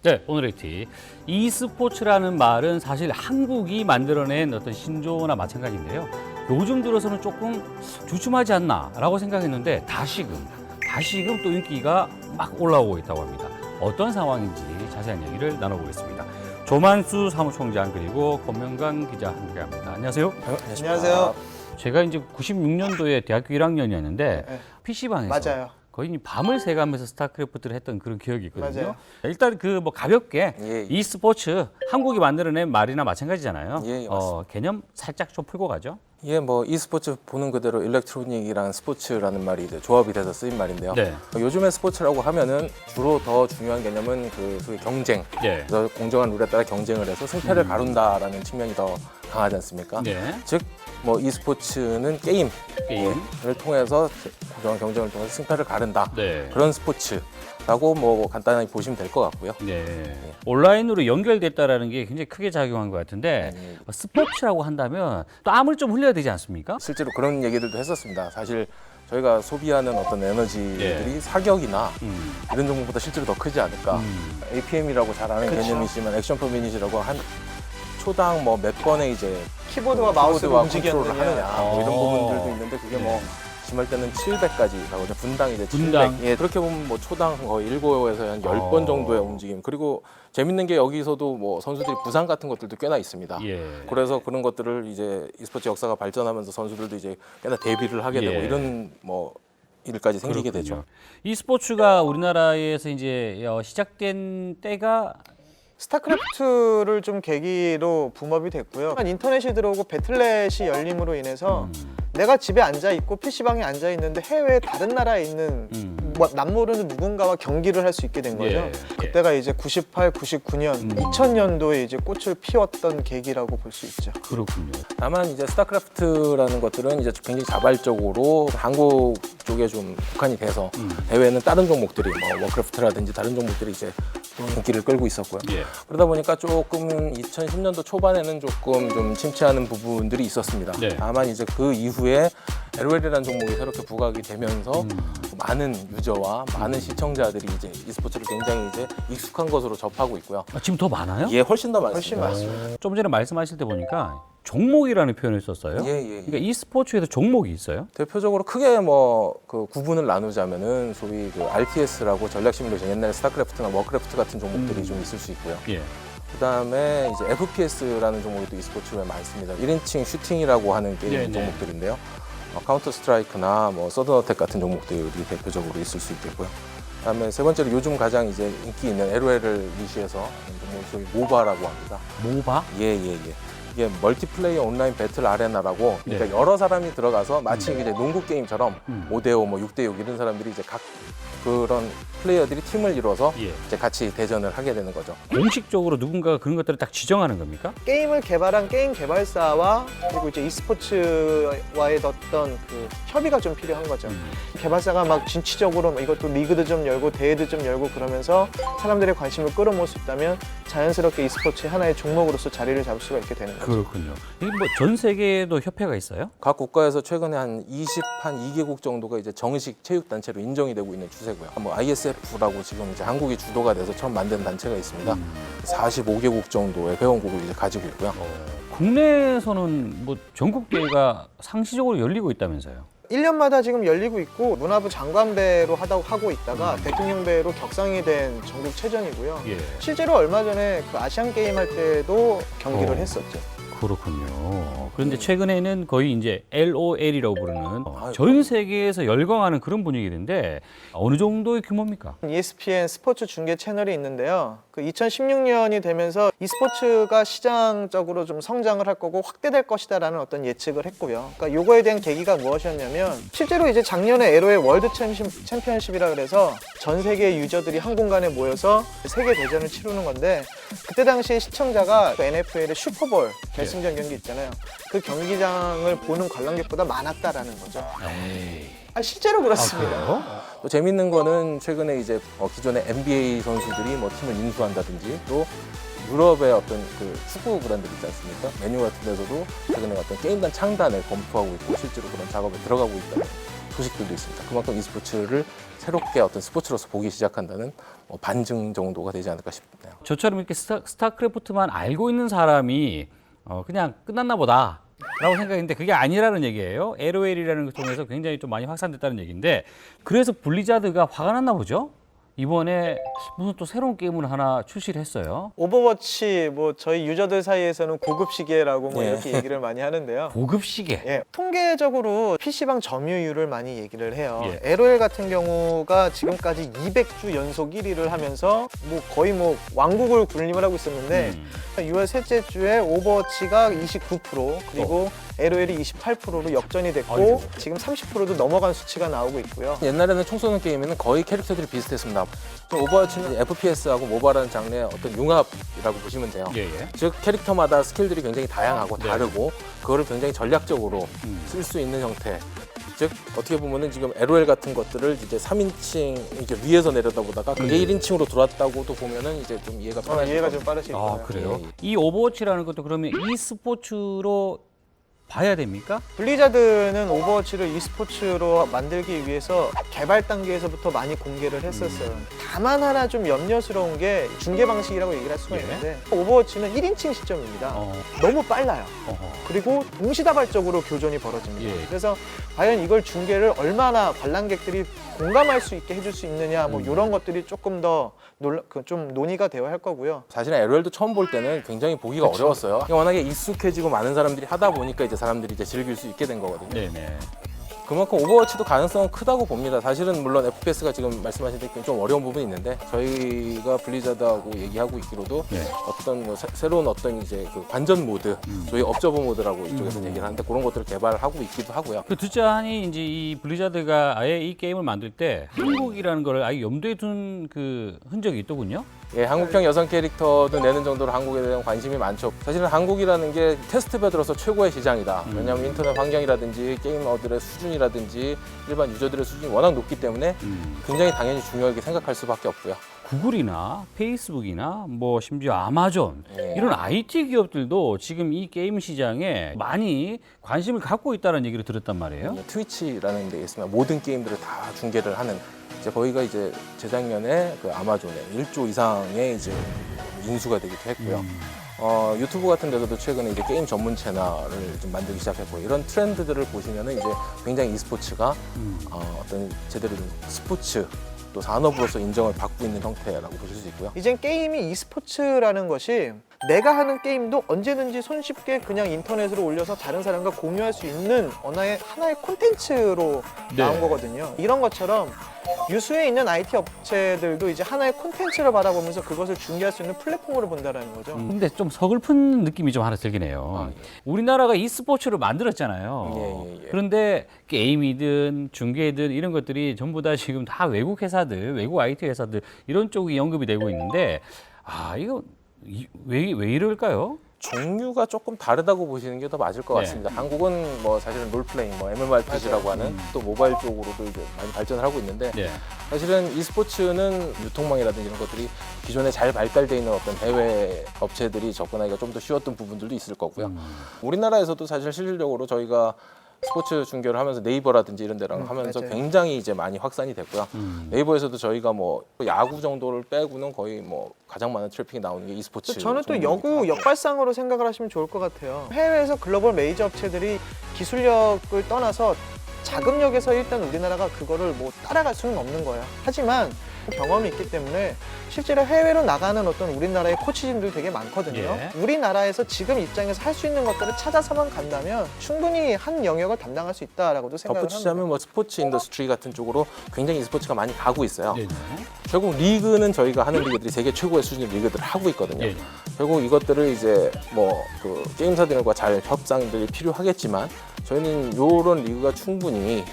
네, 오늘의 팁. e스포츠라는 말은 사실 한국이 만들어낸 어떤 신조어나 마찬가지인데요. 요즘 들어서는 조금 주춤하지 않나라고 생각했는데 다시금 또 인기가 막 올라오고 있다고 합니다. 어떤 상황인지 자세한 얘기를 나눠보겠습니다. 조만수 사무총장 그리고 권명강 기자 함께합니다. 안녕하세요. 안녕하세요. 제가 이제 96년도에 대학교 1학년이었는데 네. PC방에서 맞아요. 거의 밤을 새가면서 스타크래프트를 했던 그런 기억이 있거든요. 맞아요. 일단 그 뭐 가볍게 예. e스포츠 한국이 만들어낸 말이나 마찬가지잖아요. 예, 맞습니다. 개념 살짝 좀 풀고 가죠. 이게 뭐 e스포츠 보는 그대로 일렉트로닉이랑 스포츠라는 말이 이제 조합이 돼서 쓰인 말인데요. 네. 요즘에 스포츠라고 하면은 주로 더 중요한 개념은 그 소위 경쟁, 네. 그래서 공정한 룰에 따라 경쟁을 해서 승패를 가룬다라는 측면이 더 강하지 않습니까? 네. 즉, 뭐 e스포츠는 게임을 게임. 통해서 공정한 경쟁을 통해서 승패를 가른다. 네. 그런 스포츠라고 뭐 간단하게 보시면 될 것 같고요. 네. 온라인으로 연결됐다라는 게 굉장히 크게 작용한 것 같은데 네. 스포츠라고 한다면 땀을 좀 흘려야 되지 않습니까? 실제로 그런 얘기들도 했었습니다. 사실 저희가 소비하는 어떤 에너지들이 사격이나 이런 종목보다 실제로 더 크지 않을까. APM이라고 잘 아는 그쵸. 개념이지만 액션 퍼 미닛이라고 한 초당 뭐 몇 번의 이제 키보드와 마우스로 컨트롤을 움직였느냐. 하느냐 뭐 이런 부분들도 있는데 그게 뭐 심할 때는 700까지 가거든요. 분당 이제 700. 분당. 예, 그렇게 보면 뭐 초당 거의 7에서 한 10번 정도의 움직임. 그리고 재밌는 게 여기서도 뭐 선수들이 부상 같은 것들도 꽤나 있습니다. 예. 그래서 그런 것들을 이제 e스포츠 역사가 발전하면서 선수들도 이제 꽤나 데뷔를 하게 되고 예. 이런 뭐 일까지 생기게 그렇군요. 되죠. e스포츠가 우리나라에서 이제 시작된 때가 스타크래프트를 좀 계기로 붐업이 됐고요. 인터넷이 들어오고 배틀넷이 열림으로 인해서 내가 집에 앉아 있고 PC방에 앉아 있는데 해외 다른 나라에 있는 뭐 남모르는 누군가와 경기를 할 수 있게 된 거죠. 예. 그때가 이제 98, 99년, 2000년도에 이제 꽃을 피웠던 계기라고 볼 수 있죠. 그렇군요. 다만 이제 스타크래프트라는 것들은 이제 굉장히 자발적으로 한국 쪽에 좀 국한이 돼서 대회는 다른 종목들이 뭐 워크래프트라든지 다른 종목들이 이제 인기를 끌고 있었고요. 예. 그러다 보니까 조금 2010년도 초반에는 조금 좀 침체하는 부분들이 있었습니다. 네. 다만 이제 그 이후에 LOL이라는 종목이 새롭게 부각이 되면서 많은 유저와 많은 시청자들이 이제 e스포츠를 굉장히 이제 익숙한 것으로 접하고 있고요. 지금 더 많아요? 예, 훨씬 더 훨씬 많습니다. 많습니다. 좀 전에 말씀하실 때 보니까 종목이라는 표현을 썼어요. 예, 예, 예. 그러니까 e스포츠에도 종목이 있어요? 대표적으로 크게 뭐 그 구분을 나누자면은 소위 그 RTS라고 전략 시뮬레이션 옛날에 스타크래프트나 워크래프트 같은 종목들이 좀 있을 수 있고요. 예. 그다음에 이제 FPS라는 종목이 또 e스포츠에 많습니다. 1인칭 슈팅이라고 하는 게임 네, 네. 종목들인데요. 카운터 스트라이크나 뭐 서든 어택 같은 종목들이 대표적으로 있을 수 있겠고요. 그다음에 세 번째로 요즘 가장 이제 인기 있는 LOL을 위시해서 종목 소위 모바라고 합니다. 모바? 예. 이게 멀티플레이어 온라인 배틀 아레나라고 그러니까 네. 여러 사람이 들어가서 마치 이제 농구 게임처럼 5대5 뭐 6대6 이런 사람들이 이제 각 그런 플레이어들이 팀을 이뤄서 예. 이제 같이 대전을 하게 되는 거죠. 공식적으로 누군가가 그런 것들을 딱 지정하는 겁니까? 게임을 개발한 게임 개발사와 그리고 이제 e스포츠와의 어떤 그 협의가 좀 필요한 거죠. 개발사가 막 진취적으로 뭐 이것도 리그도 좀 열고 대회도 좀 열고 그러면서 사람들의 관심을 끌어모을 수 있다면 자연스럽게 e스포츠의 하나의 종목으로서 자리를 잡을 수가 있게 되는 거죠. 그렇군요. 이게 뭐 전 세계에도 협회가 있어요? 각 국가에서 최근에 한 2개국 정도가 이제 정식 체육단체로 인정이 되고 있는 추세고요. 뭐 ISF라고 지금 이제 한국이 주도가 돼서 처음 만든 단체가 있습니다. 45개국 정도의 회원국을 이제 가지고 있고요. 국내에서는 뭐 전국 대회가 상시적으로 열리고 있다면서요? 1년마다 지금 열리고 있고 문화부 장관배로 하고 있다가 대통령배로 격상이 된 전국체전이고요. 예. 실제로 얼마 전에 그 아시안 게임 할 때도 경기를 했었죠. 그렇군요. 그런데 최근에는 거의 이제 LOL이라고 부르는 아유. 전 세계에서 열광하는 그런 분위기인데 어느 정도의 규모입니까? ESPN 스포츠 중계 채널이 있는데요. 그 2016년이 되면서 e스포츠가 시장적으로 좀 성장을 할 거고 확대될 것이다라는 어떤 예측을 했고요. 그러니까 요거에 대한 계기가 무엇이었냐면 실제로 이제 작년에 LOL 월드 챔피언십이라 그래서 전 세계 유저들이 한 공간에 모여서 세계 대전을 치르는 건데 그때 당시에 시청자가 NFL의 슈퍼볼 결승전 경기 있잖아요. 그 경기장을 보는 관람객보다 많았다라는 거죠. 실제로 그렇습니다. 그래요? 또 재밌는 거는 최근에 이제 기존의 NBA 선수들이 뭐 팀을 인수한다든지 또 유럽의 어떤 그 축구 브랜드 있지 않습니까? 메뉴 같은 데서도 최근에 어떤 게임단 창단을 검토하고 있고 실제로 그런 작업에 들어가고 있다는 소식들도 있습니다. 그만큼 e스포츠를 새롭게 어떤 스포츠로서 보기 시작한다는 반증 정도가 되지 않을까 싶네요. 저처럼 이렇게 스타크래프트만 알고 있는 사람이 그냥 끝났나 보다 라고 생각했는데 그게 아니라는 얘기예요. LOL이라는 걸 통해서 굉장히 좀 많이 확산됐다는 얘기인데, 그래서 블리자드가 화가 났나 보죠? 이번에 무슨 또 새로운 게임을 하나 출시를 했어요. 오버워치 뭐 저희 유저들 사이에서는 고급 시계라고 뭐 예. 이렇게 얘기를 많이 하는데요. 고급 시계. 예, 통계적으로 PC방 점유율을 많이 얘기를 해요. 예. LOL 같은 경우가 지금까지 200주 연속 1위를 하면서 뭐 거의 뭐 왕국을 군림을 하고 있었는데 6월 셋째 주에 오버워치가 29% 그리고 LOL이 28%로 역전이 됐고 아이고. 지금 30%도 넘어간 수치가 나오고 있고요. 옛날에는 총 쏘는 게임에는 거의 캐릭터들이 비슷했습니다. 좀 오버워치는 FPS하고 모바라는 장르의 어떤 융합이라고 보시면 돼요. 예, 예. 즉 캐릭터마다 스킬들이 굉장히 다양하고 네. 다르고 그거를 굉장히 전략적으로 쓸 수 있는 형태. 즉 어떻게 보면은 지금 LOL 같은 것들을 이제 3인칭 이렇게 위에서 내려다보다가 그게 1인칭으로 들어왔다고도 보면은 이제 좀 이해가 편하실 이해가 겁니다. 좀 빠르실 아, 거예요. 그래요? 예, 예. 이 오버워치라는 것도 그러면 e스포츠로 봐야 됩니까? 블리자드는 오버워치를 e스포츠로 만들기 위해서 개발 단계에서부터 많이 공개를 했었어요. 다만 하나 좀 염려스러운 게 중계 방식이라고 얘기를 할 수가 예. 있는데 오버워치는 1인칭 시점입니다. 어, 너무 빨라요. 어허. 그리고 동시다발적으로 교전이 벌어집니다. 예. 그래서 과연 이걸 중계를 얼마나 관람객들이 공감할 수 있게 해줄 수 있느냐 뭐 이런 것들이 조금 더 좀 논의가 되어야 할 거고요. 사실은 LOL도 처음 볼 때는 굉장히 보기가 어려웠어요. 워낙에 익숙해지고 많은 사람들이 하다 보니까 이제 사람들이 이제 즐길 수 있게 된 거거든요. 네네. 그만큼 오버워치도 가능성은 크다고 봅니다. 사실은 물론 FPS가 지금 말씀하신 대로 좀 어려운 부분이 있는데 저희가 블리자드하고 얘기하고 있기로도 네. 어떤 뭐 새로운 어떤 이제 그 관전 모드, 저희 업저버 모드라고 이쪽에서 얘기를 하는데 그런 것들을 개발하고 있기도 하고요. 그 듣자하니 이제 이 블리자드가 아예 이 게임을 만들 때 한국이라는 걸 아예 염두에 둔 그 흔적이 있더군요. 예, 한국형 여성 캐릭터도 내는 정도로 한국에 대한 관심이 많죠. 사실은 한국이라는 게 테스트베드로서 최고의 시장이다. 왜냐하면 인터넷 환경이라든지 게이머들의 수준이라든지 일반 유저들의 수준이 워낙 높기 때문에 굉장히 당연히 중요하게 생각할 수밖에 없고요. 구글이나 페이스북이나 뭐 심지어 아마존 예. 이런 IT 기업들도 지금 이 게임 시장에 많이 관심을 갖고 있다는 얘기를 들었단 말이에요. 트위치라는 데에 있으면 모든 게임들을 다 중계를 하는 이제 거기가 이제 재작년에 그 아마존에 1조 이상의 이제 인수가 되기도 했고요. 유튜브 같은 데서도 최근에 이제 게임 전문 채널을 좀 만들기 시작했고 이런 트렌드들을 보시면은 이제 굉장히 e스포츠가 어떤 제대로 된 스포츠 또 산업으로서 인정을 받고 있는 형태라고 보실 수 있고요. 이젠 게임이 e스포츠라는 것이 내가 하는 게임도 언제든지 손쉽게 그냥 인터넷으로 올려서 다른 사람과 공유할 수 있는 하나의 콘텐츠로 네. 나온 거거든요. 이런 것처럼 유수에 있는 IT 업체들도 이제 하나의 콘텐츠를 바라보면서 그것을 중계할 수 있는 플랫폼으로 본다는 거죠. 근데 좀 서글픈 느낌이 좀 하나 들긴 해요. 우리나라가 e스포츠를 만들었잖아요. 예. 그런데 게임이든 중계든 이런 것들이 전부 다 지금 다 외국 회사들, 외국 IT 회사들 이런 쪽이 언급이 되고 있는데 이거 왜 이럴까요? 종류가 조금 다르다고 보시는 게 더 맞을 것 네. 같습니다. 한국은 뭐 사실은 롤플레잉, 뭐 MMORPG라고 하는 또 모바일 쪽으로도 이제 많이 발전을 하고 있는데 네. 사실은 e스포츠는 유통망이라든지 이런 것들이 기존에 잘 발달돼 있는 어떤 해외 업체들이 접근하기가 좀 더 쉬웠던 부분들도 있을 거고요. 우리나라에서도 사실 실질적으로 저희가 스포츠 중계를 하면서 네이버라든지 이런 데랑 하면서 맞아요. 굉장히 이제 많이 확산이 됐고요. 네이버에서도 저희가 뭐 야구 정도를 빼고는 거의 뭐 가장 많은 트래픽이 나오는 게 e스포츠. 저는 또 종류이기도 여구 하고. 역발상으로 생각을 하시면 좋을 것 같아요. 해외에서 글로벌 메이저 업체들이 기술력을 떠나서 자금력에서 일단 우리나라가 그거를 뭐 따라갈 수는 없는 거예요. 하지만 경험이 있기 때문에 실제로 해외로 나가는 어떤 우리나라의 코치진들 되게 많거든요. 예. 우리나라에서 지금 입장에서 할 수 있는 것들을 찾아서만 간다면 충분히 한 영역을 담당할 수 있다라고도 생각을 합니다. 덧붙이자면 뭐 스포츠 인더스트리 같은 쪽으로 굉장히 e스포츠가 많이 가고 있어요. 네네. 결국 리그는 저희가 하는 리그들이 세계 최고의 수준의 리그들을 하고 있거든요. 네네. 결국 이것들을 이제 뭐 그 게임사들과 잘 협상들이 필요하겠지만 저희는 이런 리그가 충분히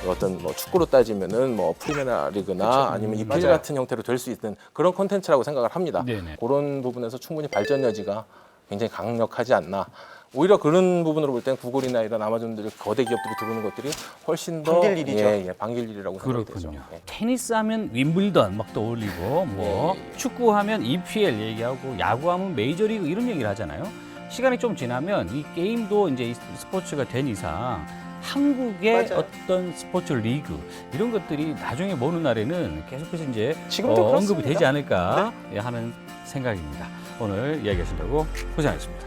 어떤 뭐 축구로 따지면은 뭐 프리메라 리그나 아니면 EPL 맞아요. 같은 형태로 될 수 있는 그런 콘텐츠라고 생각을 합니다. 네네. 그런 부분에서 충분히 발전 여지가 굉장히 강력하지 않나. 오히려 그런 부분으로 볼 땐 구글이나 이런 아마존들 거대 기업들이 들어오는 것들이 훨씬 더 반길 일이죠. 반길 일이라고 생각이 되죠. 그렇군요. 예. 테니스 하면 윈블던 막 떠올리고 뭐 축구하면 EPL 얘기하고 야구하면 메이저리그 이런 얘기를 하잖아요. 시간이 좀 지나면 이 게임도 이제 스포츠가 된 이상 한국의 맞아요. 어떤 스포츠 리그 이런 것들이 나중에 보는 날에는 계속해서 이제 지금도 언급이 그렇습니다. 되지 않을까 하는 생각입니다. 오늘 이야기하신다고 고생하셨습니다.